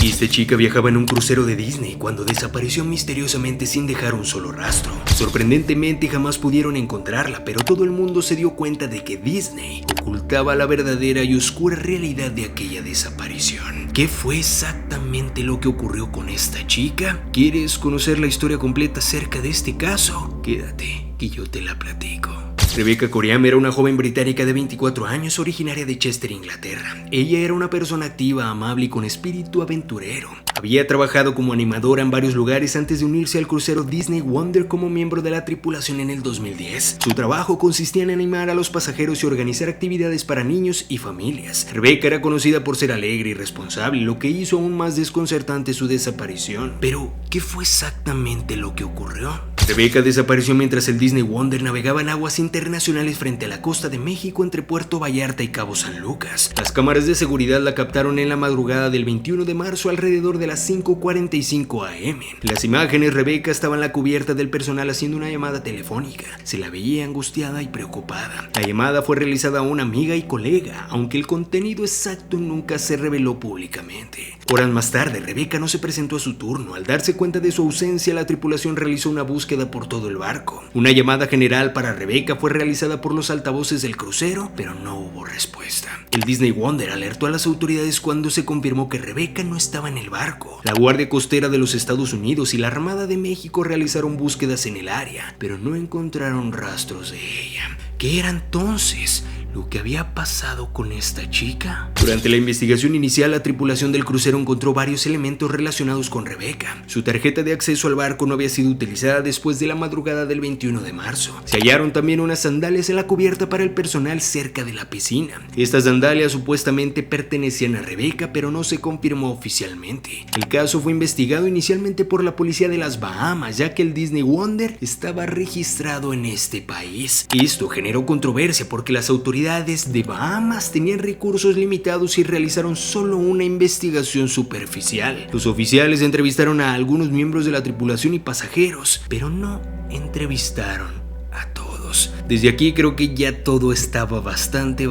Esta chica viajaba en un crucero de Disney cuando desapareció misteriosamente sin dejar un solo rastro. Sorprendentemente jamás pudieron encontrarla, pero todo el mundo se dio cuenta de que Disney ocultaba la verdadera y oscura realidad de aquella desaparición. ¿Qué fue exactamente lo que ocurrió con esta chica? ¿Quieres conocer la historia completa acerca de este caso? Quédate, que yo te la platico. Rebecca Coryam era una joven británica de 24 años originaria de Chester, Inglaterra. Ella era una persona activa, amable y con espíritu aventurero. Había trabajado como animadora en varios lugares antes de unirse al crucero Disney Wonder como miembro de la tripulación en el 2010. Su trabajo consistía en animar a los pasajeros y organizar actividades para niños y familias. Rebecca era conocida por ser alegre y responsable, lo que hizo aún más desconcertante su desaparición. Pero, ¿qué fue exactamente lo que ocurrió? Rebecca desapareció mientras el Disney Wonder navegaba en aguas internacionales frente a la costa de México entre Puerto Vallarta y Cabo San Lucas. Las cámaras de seguridad la captaron en la madrugada del 21 de marzo alrededor de las 5:45 am. En las imágenes, Rebecca estaba en la cubierta del personal haciendo una llamada telefónica. Se la veía angustiada y preocupada. La llamada fue realizada a una amiga y colega, aunque el contenido exacto nunca se reveló públicamente. Horas más tarde, Rebecca no se presentó a su turno. Al darse cuenta de su ausencia, la tripulación realizó una búsqueda por todo el barco. Una llamada general para Rebecca fue realizada por los altavoces del crucero, pero no hubo respuesta. El Disney Wonder alertó a las autoridades cuando se confirmó que Rebecca no estaba en el barco. La Guardia Costera de los Estados Unidos y la Armada de México realizaron búsquedas en el área, pero no encontraron rastros de ella. ¿Qué era entonces lo que había pasado con esta chica? Durante la investigación inicial, la tripulación del crucero encontró varios elementos relacionados con Rebecca. Su tarjeta de acceso al barco no había sido utilizada después de la madrugada del 21 de marzo. Se hallaron también unas sandalias en la cubierta para el personal cerca de la piscina. Estas sandalias supuestamente pertenecían a Rebecca, pero no se confirmó oficialmente. El caso fue investigado inicialmente por la policía de las Bahamas, ya que el Disney Wonder estaba registrado en este país. Esto generó controversia porque las autoridades de Bahamas tenían recursos limitados y realizaron solo una investigación superficial. Los oficiales entrevistaron a algunos miembros de la tripulación y pasajeros, pero no entrevistaron a todos. Desde aquí creo que ya todo estaba bastante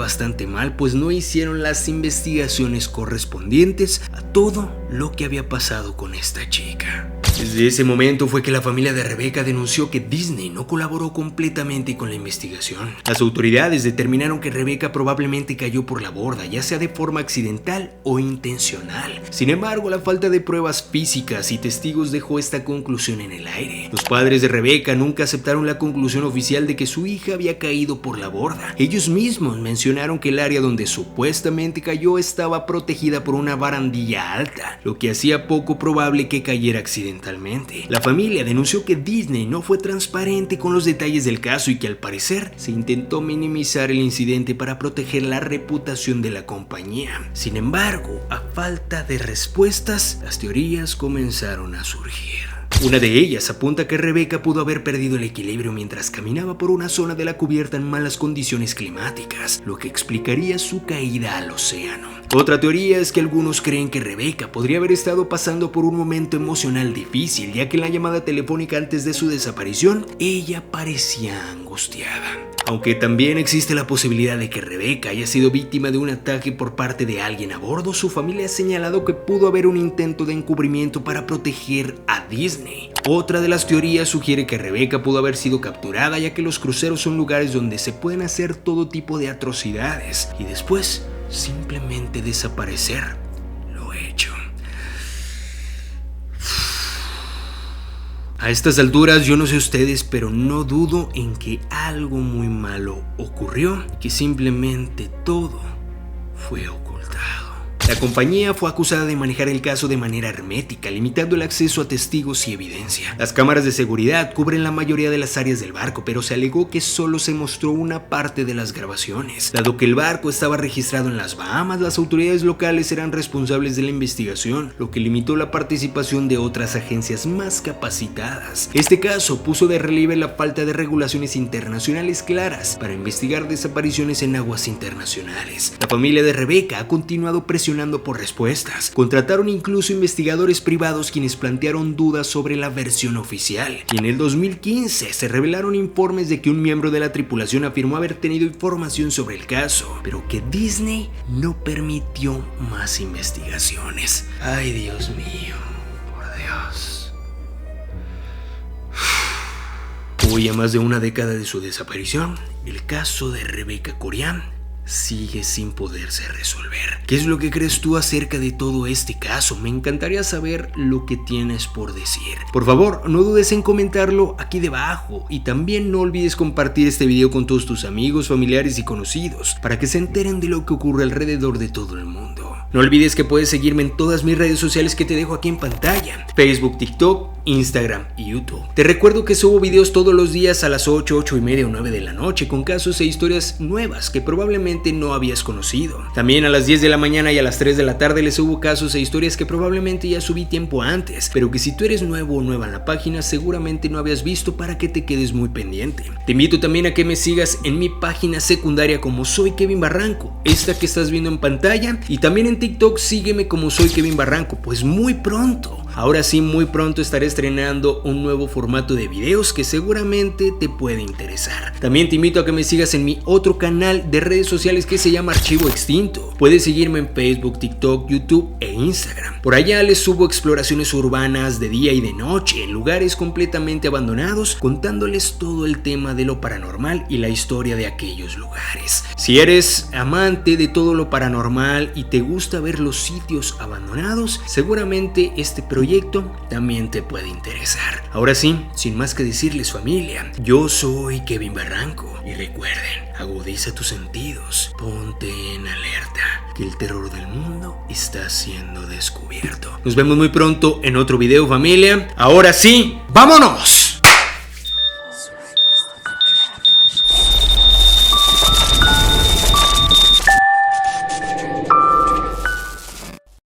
mal, pues no hicieron las investigaciones correspondientes a todo lo que había pasado con esta chica. Desde ese momento fue que la familia de Rebecca denunció que Disney no colaboró completamente con la investigación. Las autoridades determinaron que Rebecca probablemente cayó por la borda, ya sea de forma accidental o intencional. Sin embargo, la falta de pruebas físicas y testigos dejó esta conclusión en el aire. Los padres de Rebecca nunca aceptaron la conclusión oficial de que su hija había caído por la borda. Ellos mismos mencionaron que el área donde supuestamente cayó estaba protegida por una barandilla alta, lo que hacía poco probable que cayera accidentalmente. La familia denunció que Disney no fue transparente con los detalles del caso y que al parecer se intentó minimizar el incidente para proteger la reputación de la compañía. Sin embargo, a falta de respuestas, las teorías comenzaron a surgir. Una de ellas apunta que Rebecca pudo haber perdido el equilibrio mientras caminaba por una zona de la cubierta en malas condiciones climáticas, lo que explicaría su caída al océano. Otra teoría es que algunos creen que Rebecca podría haber estado pasando por un momento emocional difícil, ya que en la llamada telefónica antes de su desaparición, ella parecía angustiada. Aunque también existe la posibilidad de que Rebecca haya sido víctima de un ataque por parte de alguien a bordo, su familia ha señalado que pudo haber un intento de encubrimiento para proteger a Disney. Otra de las teorías sugiere que Rebecca pudo haber sido capturada, ya que los cruceros son lugares donde se pueden hacer todo tipo de atrocidades y después simplemente desaparecer. Lo hecho. A estas alturas yo no sé ustedes, pero no dudo en que algo muy malo ocurrió, que simplemente todo fue ocultado. La compañía fue acusada de manejar el caso de manera hermética, limitando el acceso a testigos y evidencia. Las cámaras de seguridad cubren la mayoría de las áreas del barco, pero se alegó que solo se mostró una parte de las grabaciones. Dado que el barco estaba registrado en las Bahamas, las autoridades locales eran responsables de la investigación, lo que limitó la participación de otras agencias más capacitadas. Este caso puso de relieve la falta de regulaciones internacionales claras para investigar desapariciones en aguas internacionales. La familia de Rebecca ha continuado presionando presionando por respuestas. Contrataron incluso investigadores privados quienes plantearon dudas sobre la versión oficial. Y en el 2015 se revelaron informes de que un miembro de la tripulación afirmó haber tenido información sobre el caso, pero que Disney no permitió más investigaciones. Ay, Dios mío, por Dios. Hoy, a más de una década de su desaparición, el caso de Rebecca Corian sigue sin poderse resolver. ¿Qué es lo que crees tú acerca de todo este caso? Me encantaría saber lo que tienes por decir. Por favor, no dudes en comentarlo aquí debajo y también no olvides compartir este video con todos tus amigos, familiares y conocidos para que se enteren de lo que ocurre alrededor de todo el mundo. No olvides que puedes seguirme en todas mis redes sociales que te dejo aquí en pantalla: Facebook, TikTok, Instagram y YouTube. Te recuerdo que subo videos todos los días a las 8, 8:30 o 9 de la noche con casos e historias nuevas que probablemente no habías conocido. También a las 10 de la mañana y a las 3 de la tarde les subo casos e historias que probablemente ya subí tiempo antes, pero que si tú eres nuevo o nueva en la página seguramente no habías visto, para que te quedes muy pendiente. Te invito también a que me sigas en mi página secundaria como Soy Kevin Barranco, esta que estás viendo en pantalla, y también en TikTok sígueme como Soy Kevin Barranco, pues muy pronto, ahora sí muy pronto, estaré estrenando un nuevo formato de videos que seguramente te puede interesar. También te invito a que me sigas en mi otro canal de redes sociales que se llama Archivo Extinto. Puedes seguirme en Facebook, TikTok, YouTube e Instagram. Por allá les subo exploraciones urbanas de día y de noche en lugares completamente abandonados, contándoles todo el tema de lo paranormal y la historia de aquellos lugares. Si eres amante de todo lo paranormal y te gusta ver los sitios abandonados, seguramente este proyecto también te puede interesar. Ahora sí, sin más que decirles, familia, yo soy Kevin Barranco y recuerden, agudiza tus sentidos, ponte en alerta, que el terror del mundo está siendo descubierto. Nos vemos muy pronto en otro video, familia. Ahora sí, ¡vámonos!